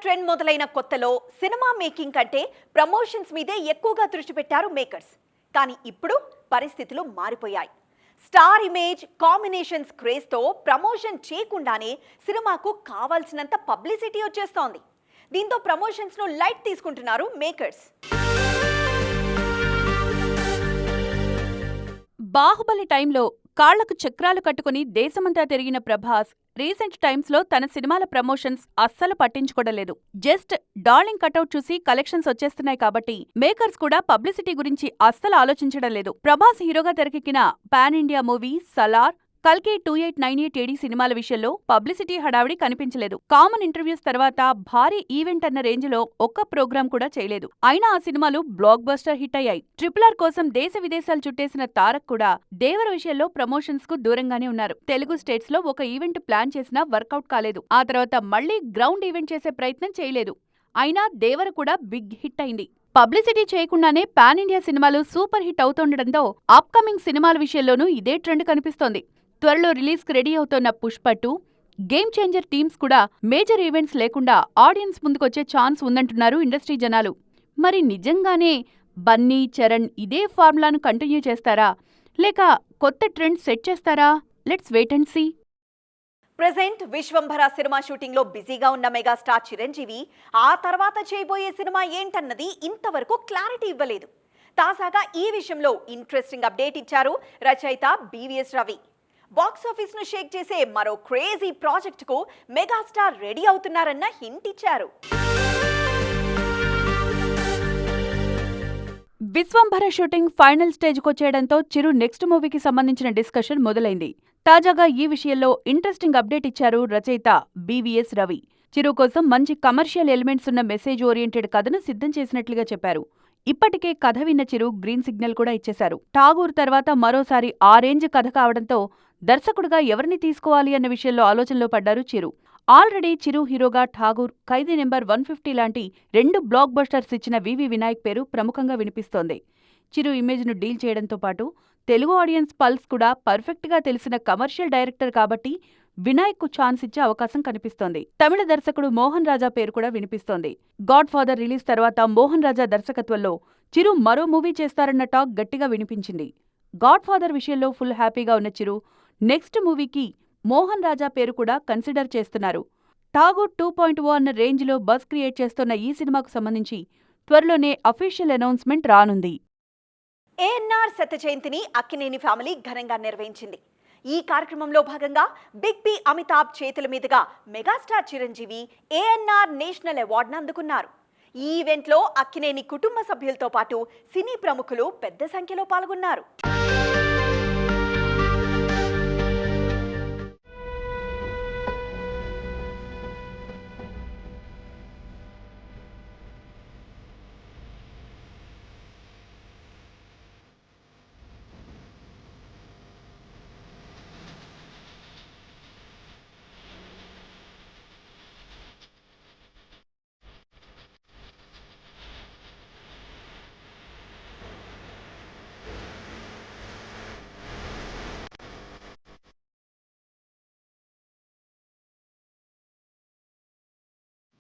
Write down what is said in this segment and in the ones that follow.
Trend మొదలైన కొత్తలో cinema making కంటే ప్రమోషన్స్ మీదే ఎక్కువగా దృష్టి పెట్టారు మేకర్స్. కానీ ఇప్పుడు పరిస్థితులు మారిపోయాయి. స్టార్ ఇమేజ్ కాంబినేషన్స్ క్రేజ్తో ప్రమోషన్ చేయకుండానే సినిమాకు కావాల్సినంత పబ్లిసిటీ వచ్చేస్తోంది. దీంతో ప్రమోషన్స్ ను లైట్ తీసుకుంటున్నారు మేకర్స్. బాహుబలి టైంలో కాళ్లకు చక్రాలు కట్టుకుని దేశమంతా తిరిగిన ప్రభాస్ రీసెంట్ టైమ్స్ లో తన సినిమాల ప్రమోషన్స్ అస్సలు పట్టించుకోవడలేదు. జస్ట్ డార్లింగ్ కటౌట్ చూసి కలెక్షన్స్ వచ్చేస్తున్నాయి కాబట్టి మేకర్స్ కూడా పబ్లిసిటీ గురించి అస్సలు ఆలోచించడం లేదు. ప్రభాస్ హీరోగా తెరకెక్కిన పాన్ ఇండియా మూవీ సలార్, కల్కి 2898 AD సినిమాల విషయంలో పబ్లిసిటీ హడావిడి కనిపించలేదు. కామన్ ఇంటర్వ్యూస్ తర్వాత భారీ ఈవెంట్ అన్న రేంజ్ లో ఒక్క ప్రోగ్రాం కూడా చేయలేదు. అయినా ఆ సినిమాలు బ్లాక్ బస్టర్ హిట్ అయ్యాయి. RRR కోసం దేశ విదేశాలు చుట్టేసిన తారక్ కూడా దేవర విషయంలో ప్రమోషన్స్ కు దూరంగానే ఉన్నారు. తెలుగు స్టేట్స్ లో ఒక ఈవెంట్ ప్లాన్ చేసినా వర్కౌట్ కాలేదు. ఆ తర్వాత మళ్లీ గ్రౌండ్ ఈవెంట్ చేసే ప్రయత్నం చేయలేదు. అయినా దేవర కూడా బిగ్ హిట్ అయింది. పబ్లిసిటీ చేయకుండానే పాన్ ఇండియా సినిమాలు సూపర్ హిట్ అవుతుండటంతో అప్కమింగ్ సినిమాల విషయంలోనూ ఇదే ట్రెండ్ కనిపిస్తోంది. త్వరలో రిలీజ్ కి రెడీ అవుతోన్న పుష్ప 2, గేమ్ చేంజర్ టీమ్స్ కూడా మేజర్ ఈవెంట్స్ లేకుండా ఆడియన్స్ ముందుకొచ్చే ఛాన్స్ ఉందంటున్నారు ఇండస్ట్రీ జనాలు. మరి నిజంగానే బన్నీ, చరణ్ ఇదే ఫార్ములాను కంటిన్యూ చేస్తారా, లేక కొత్త ట్రెండ్ సెట్ చేస్తారా? Let's wait and see. Present Vishwambhara cinema shooting లో బిజీగా ఉన్న మెగాస్టార్ చిరంజీవి ఆ తర్వాత చేయబోయే సినిమా ఏంటన్నది ఇంతవరకు క్లారిటీ ఇవ్వలేదు. తాజాగా ఈ విషయంలో ఇంట్రెస్టింగ్ అప్డేట్ ఇచ్చారు రచయిత BVS రవి. బాక్సాఫీస్ ను షేక్ చేసే మరో క్రేజీ ప్రాజెక్ట్ కు మెగాస్టార్ రెడీ అవుతున్నారన్న హింట్ ఇచ్చారు. విశ్వంభర షూటింగ్ ఫైనల్ స్టేజ్ కొచ్చేయడంతో చిరు నెక్స్ట్ మూవీకి సంబంధించిన డిస్కషన్ మొదలైంది. తాజాగా ఈ విషయంలో ఇంట్రెస్టింగ్ అప్డేట్ ఇచ్చారు రచయిత BVS రవి. చిరు కోసం మంచి కమర్షియల్ ఎలిమెంట్స్ ఉన్న మెసేజ్ ఓరియంటెడ్ కథను సిద్ధం చేసినట్లుగా చెప్పారు. ఇప్పటికే కథ విన్న చిరు గ్రీన్ సిగ్నల్ కూడా ఇచ్చేశారు. ఠాగూర్ తర్వాత మరోసారి ఆ రేంజ్ కథ కావడంతో దర్శకుడుగా ఎవరిని తీసుకోవాలి అన్న విషయంలో ఆలోచనలో పడ్డారు చిరు. ఆల్రెడీ చిరు హీరోగా ఠాగూర్, ఖైదీ నెంబర్ 150 లాంటి 2 బ్లాక్ బస్టర్స్ ఇచ్చిన వివి వినాయక్ పేరు ప్రముఖంగా వినిపిస్తోంది. చిరు ఇమేజ్ను డీల్ చేయడంతో పాటు తెలుగు ఆడియన్స్ పల్స్ కూడా పర్ఫెక్ట్గా తెలిసిన కమర్షియల్ డైరెక్టర్ కాబట్టి వినాయక్ కు ఛాన్స్ ఇచ్చే అవకాశం కనిపిస్తోంది. తమిళ దర్శకుడు మోహన్ రాజా పేరు కూడా వినిపిస్తోంది. గాడ్ ఫాదర్ రిలీజ్ తర్వాత మోహన్ రాజా దర్శకత్వంలో చిరు మరో మూవీ చేస్తారన్న టాక్ గట్టిగా వినిపించింది. గాడ్ ఫాదర్ విషయంలో ఫుల్ హ్యాపీగా ఉన్న చిరు నెక్స్ట్ మూవీకి మోహన్ రాజా పేరు కూడా కన్సిడర్ చేస్తున్నారు. ఠాగూర్ 2.0 అన్న రేంజ్లో బజ్ క్రియేట్ చేస్తున్న ఈ సినిమాకు సంబంధించి త్వరలోనే అఫీషియల్ అనౌన్స్మెంట్ రానుంది. ANR శత జయంతిని అక్కినేని ఫ్యామిలీ ఘనంగా నిర్వహించింది. ఈ కార్యక్రమంలో భాగంగా బిగ్ బి అమితాబ్ చేతుల మీదుగా మెగాస్టార్ చిరంజీవి ANR నేషనల్ అవార్డును అందుకున్నారు. ఈ ఈవెంట్లో అక్కినేని కుటుంబ సభ్యులతో పాటు సినీ ప్రముఖులు పెద్ద సంఖ్యలో పాల్గొన్నారు.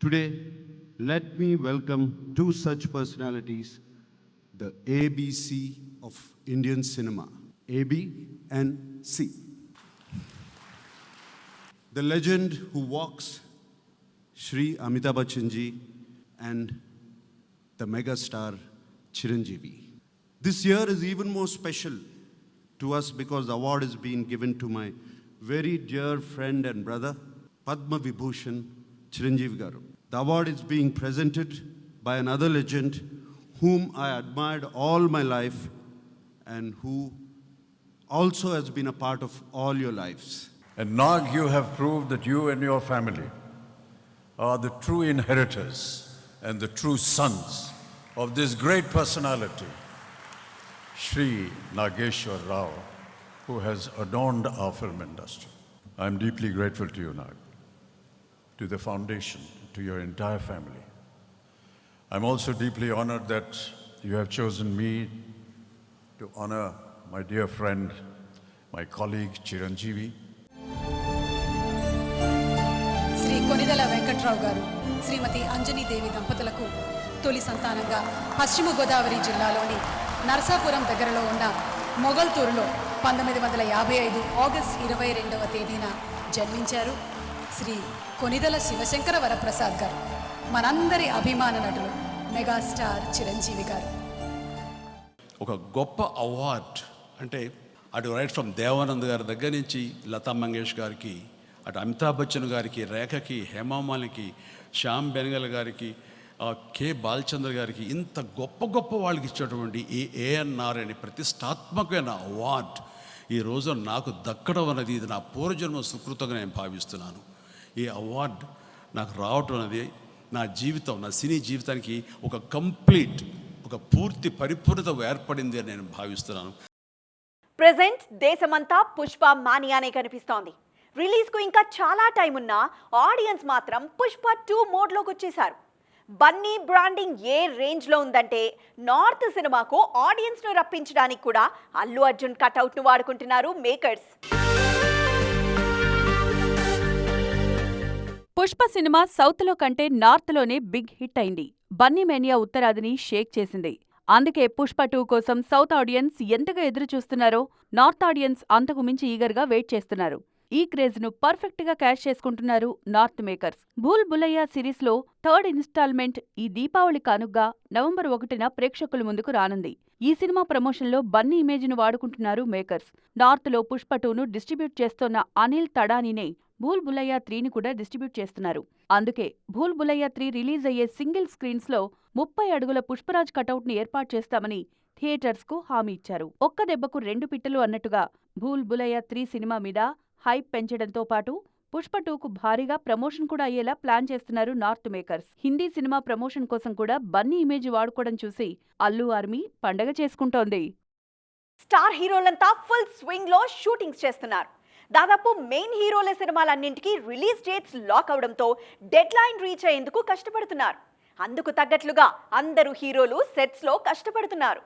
Today, let me welcome two such personalities, the ABC of Indian cinema, AB and C. The legend who walks, Shri Amitabh Bachchan ji, and the megastar Chiranjeevi. This year is even more special to us because the award is being given to my very dear friend and brother, Padma Vibhushan Chiranjeevi Garu. The award is being presented by another legend whom I admired all my life and who also has been a part of all your lives. And Nag, you have proved that you and your family are the true inheritors and the true sons of this great personality, Shri Nageshwar Rao, who has adorned our film industry. I am deeply grateful to you, Nag, to the foundation, to your entire family. I'm also deeply honored that you have chosen me to honor my dear friend, my colleague Chiranjeevi. Shri Konidela Venkatrao గారు, శ్రీమతి అంజనీదేవి దంపతులకు తొలి సంతానంగా పశ్చిమ గోదావరి జిల్లాలోని నరసాపురం దగ్గరలో ఉన్న మొగల్తూరులో 1955 August 22వ తేదీన జన్మించారు. శ్రీ కొనిదెల శివశంకర వరప్రసాద్ గారు, మనందరి అభిమాన నటులు మెగాస్టార్ చిరంజీవి గారు. ఒక గొప్ప అవార్డ్ అంటే అటు రైట్ ఫ్రమ్ దేవానంద్ గారి దగ్గర నుంచి లతా మంగేష్ గారికి, అటు అమితాబ్ బచ్చన్ గారికి, రేఖకి, హేమామాలికి, శ్యామ్ బెనగల్ గారికి, కె బాలచంద్ర గారికి, ఇంత గొప్ప గొప్ప వాళ్ళకి ఇచ్చేటువంటి ఈ ఏఎన్ఆర్ అనే ప్రతిష్టాత్మకమైన అవార్డ్ ఈ రోజు నాకు దక్కడం అనేది ఇది నా పూర్వజన్మ సుకృతంగా నేను భావిస్తున్నాను. ఈ అవార్డ్ నాకు రావటం అనేది నా జీవితం, నా సినీ జీవితానికి ఒక పూర్తి పరిపూర్ణత ఏర్పడింది అని నేను భావిస్తున్నాను. ప్రెజెంట్ దేశమంతా పుష్ప మానియానే కనిపిస్తోంది. రిలీజ్ కు ఇంకా చాలా టైం ఉన్నా ఆడియన్స్ మాత్రం పుష్ప 2 మోడ్లోకి వచ్చేశారు. బన్నీ బ్రాండింగ్ ఏ రేంజ్ లో ఉందంటే నార్త్ సినిమాకు ఆడియన్స్ ను రప్పించడానికి కూడా అల్లు అర్జున్ కట్అవుట్ ను వాడుకుంటున్నారు మేకర్స్. పుష్ప సినిమా సౌత్లో కంటే నార్త్లోనే బిగ్ హిట్ అయింది. బన్నీ మేనియా ఉత్తరాదిని షేక్ చేసింది. అందుకే పుష్ప 2 కోసం సౌత్ ఆడియన్స్ ఎంతగా ఎదురుచూస్తున్నారో నార్త్ ఆడియన్స్ అంతకు మించి ఈగర్గా వెయిట్ చేస్తున్నారు. ఈ క్రేజ్ ను పర్ఫెక్ట్ గా క్యాష్ చేసుకుంటున్నారు నార్త్ మేకర్స్. భూల్ భులయ్యా సిరీస్ లో 3rd ఇన్స్టాల్మెంట్ ఈ దీపావళి కానుగ్గా నవంబర్ 1న ప్రేక్షకుల ముందుకు రానుంది. ఈ సినిమా ప్రమోషన్ లో బన్నీ ఇమేజ్ ను వాడుకుంటున్నారు మేకర్స్. నార్త్ లో పుష్ప 2ను డిస్ట్రిబ్యూట్ చేస్తోన్న అనిల్ తడానీనే భూల్ భులయ్యా 3ని కూడా డిస్ట్రిబ్యూట్ చేస్తున్నారు. అందుకే భూల్ భులయ్యా 3 రిలీజ్ అయ్యే సింగిల్ స్క్రీన్స్ లో 30 అడుగుల పుష్పరాజ్ కటౌట్ ని ఏర్పాటు చేస్తామని థియేటర్స్ కు హామీ ఇచ్చారు. ఒక్క దెబ్బకు 2 పిట్టలు అన్నట్టుగా భూల్ భులయ్యా 3 సినిమా మీద హైప్ పెంచడంతో పాటు పుష్ప 2కు భారీగా ప్రమోషన్ కూడా అయ్యేలా ప్లాన్ చేస్తున్నారు north makers. Hindi cinema promotion కోసం కూడా బన్నీ ఇమేజ్ వాడుకోవడం చూసి అల్లు ఆర్మీ పండగ చేసుకుంటోంది. స్టార్ హీరోలంతా ఫుల్ స్వింగ్ లో షూటింగ్స్ చేస్తున్నారు. దాదాపు మెయిన్ హీరోల సినిమాలన్నింటికీ రిలీజ్ డేట్స్ లాక్ అవడంతో డెడ్ లైన్ రీచ్ అయ్యేందుకు కష్టపడుతున్నారు. అందుకు తగ్గట్లుగా అందరూ హీరోలు సెట్స్ లో కష్టపడుతున్నారు.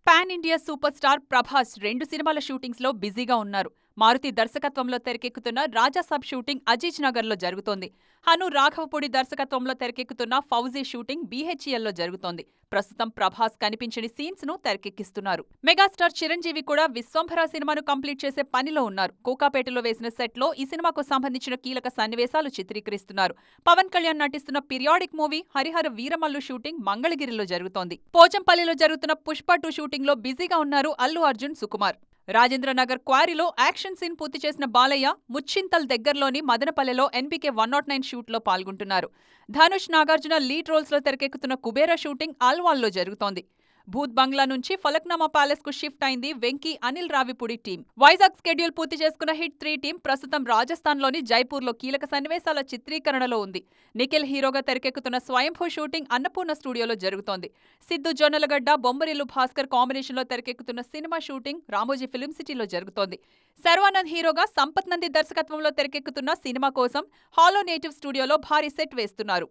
Pan India super star Prabhas 2 సినిమాల షూటింగ్స్ లో బిజీగా ఉన్నారు. మారుతి దర్శకత్వంలో తెరకెక్కుతున్న రాజాసాబ్ షూటింగ్ అజీజ్ నగర్ లో జరుగుతోంది. హను రాఘవపూడి దర్శకత్వంలో తెరకెక్కుతున్న ఫౌజీ షూటింగ్ BHEL లో జరుగుతోంది. ప్రస్తుతం ప్రభాస్ కనిపించని సీన్స్ ను తెరకెక్కిస్తున్నారు. మెగాస్టార్ చిరంజీవి కూడా విశ్వంభర సినిమాను కంప్లీట్ చేసే పనిలో ఉన్నారు. కోకాపేటలో వేసిన సెట్ లో ఈ సినిమాకు సంబంధించిన కీలక సన్నివేశాలు చిత్రీకరిస్తున్నారు. పవన్ కళ్యాణ్ నటిస్తున్న periodic movie Harihara Veeramallu shooting మంగళగిరిలో జరుగుతోంది. పోచంపల్లిలో జరుగుతున్న పుష్ప 2 షూటింగ్ లో బిజీగా ఉన్నారు అల్లు అర్జున్, సుకుమార్. రాజేంద్రనగర్ క్వారీలో యాక్షన్ సీన్ పూర్తి చేసిన బాలయ్య ముచ్చింతల్ దగ్గరలోని మదనపల్లెలో NBK 109 షూట్లో పాల్గొంటున్నారు. ధనుష్, నాగార్జున లీడ్ రోల్స్ లో తెరకెక్కుతున్న కుబేరా షూటింగ్ ఆల్వాల్లో జరుగుతోంది. భూత్ బంగ్లా నుంచి ఫలక్నామా ప్యాలెస్ కు షిఫ్ట్ అయింది వెంకీ, అనిల్ రావిపూడి టీం. వైజాగ్ స్కెడ్యూల్ పూర్తి చేసుకున్న హిట్ 3 టీం ప్రస్తుతం రాజస్థాన్లోని జైపూర్లో కీలక సన్నివేశాల చిత్రీకరణలో ఉంది. నిఖిల్ హీరోగా తెరకెక్కుతున్న స్వయంభూ షూటింగ్ అన్నపూర్ణ స్టూడియోలో జరుగుతోంది. సిద్ధు జొన్నలగడ్డ, బొమ్మరిల్లు భాస్కర్ కాంబినేషన్లో తెరకెక్కుతున్న సినిమా షూటింగ్ రామోజీ ఫిల్మ్ సిటీలో జరుగుతోంది. శర్వానంద్ హీరోగా సంపత్ నంది దర్శకత్వంలో తెరకెక్కుతున్న సినిమా కోసం హాలో నేటివ్ స్టూడియోలో భారీ సెట్ వేస్తున్నారు.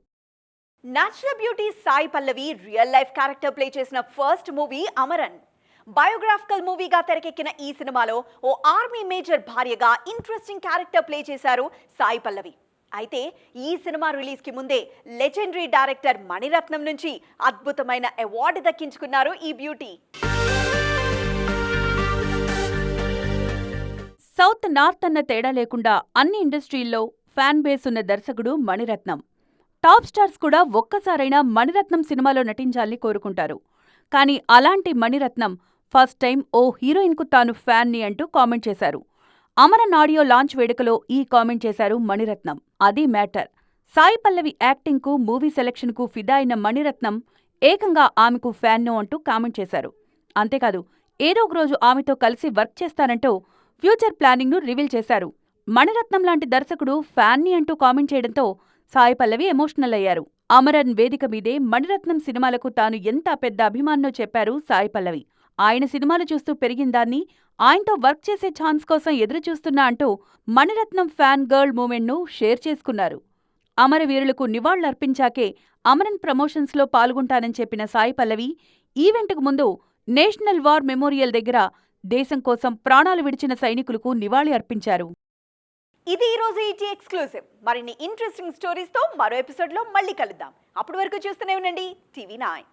Natural beauty Sai Pallavi real life character play చేసిన ఫస్ట్ మూవీ అమరన్. బయోగ్రాఫికల్ మూవీగా తెరకెక్కిన ఈ సినిమాలో ఓ ఆర్మీ మేజర్ భార్యగా ఇంట్రెస్టింగ్ క్యారెక్టర్ ప్లే చేశారు సాయి పల్లవి. అయితే ఈ సినిమా రిలీజ్ కి ముందే లెజెండరీ డైరెక్టర్ మణిరత్నం నుంచి అద్భుతమైన అవార్డు దక్కించుకున్నారు ఈ బ్యూటీ. సౌత్ నార్త్ అన్న తేడా లేకుండా అన్ని ఇండస్ట్రీల్లో ఫ్యాన్ బేస్ ఉన్న దర్శకుడు మణిరత్నం. టాప్ స్టార్స్ కూడా ఒక్కసారైనా మణిరత్నం సినిమాలో నటించాలని కోరుకుంటారు. కానీ అలాంటి మణిరత్నం ఫస్ట్ టైం ఓ హీరోయిన్కు తాను ఫ్యాన్ని అంటూ కామెంట్ చేశారు. అమరన్ ఆడియో లాంచ్ వేడుకలో ఈ కామెంట్ చేశారు మణిరత్నం. అది మ్యాటర్. సాయి పల్లవి యాక్టింగ్కు, మూవీ సెలక్షన్కు ఫిదా అయిన మణిరత్నం ఏకంగా ఆమెకు ఫ్యాన్ను అంటూ కామెంట్ చేశారు. అంతేకాదు, ఏదో ఒక రోజు ఆమెతో కలిసి వర్క్ చేస్తానంటూ ఫ్యూచర్ ప్లానింగ్ను రివీల్ చేశారు. మణిరత్నం లాంటి దర్శకుడు ఫ్యాన్ని అంటూ కామెంట్ చేయడంతో సాయి పల్లవి ఎమోషనల్ అయ్యారు. అమరన్ వేదిక మీదే మణిరత్నం సినిమాలకు తాను ఎంత పెద్ద అభిమానో చెప్పారు సాయి పల్లవి. ఆయన సినిమాలు చూస్తూ పెరిగిందాన్ని, ఆయనతో వర్క్ చేసే ఛాన్స్ కోసం ఎదురుచూస్తున్నా అంటూ మణిరత్నం ఫ్యాన్ గర్ల్ మూమెంట్ను షేర్ చేసుకున్నారు. అమరవీరులకు నివాళులర్పించాకే అమరన్ ప్రమోషన్స్లో పాల్గొంటానని చెప్పిన సాయి పల్లవి ఈవెంట్కు ముందు నేషనల్ వార్ మెమోరియల్ దగ్గర దేశం కోసం ప్రాణాలు విడిచిన సైనికులకు నివాళి అర్పించారు. ఇది ఈ రోజు ఈటీ ఎక్స్క్లూజివ్. మరిన్ని ఇంట్రెస్టింగ్ స్టోరీస్ తో మరో ఎపిసోడ్ లో మళ్ళీ కలుద్దాం. అప్పటి వరకు చూస్తూనే ఉండండి TV9.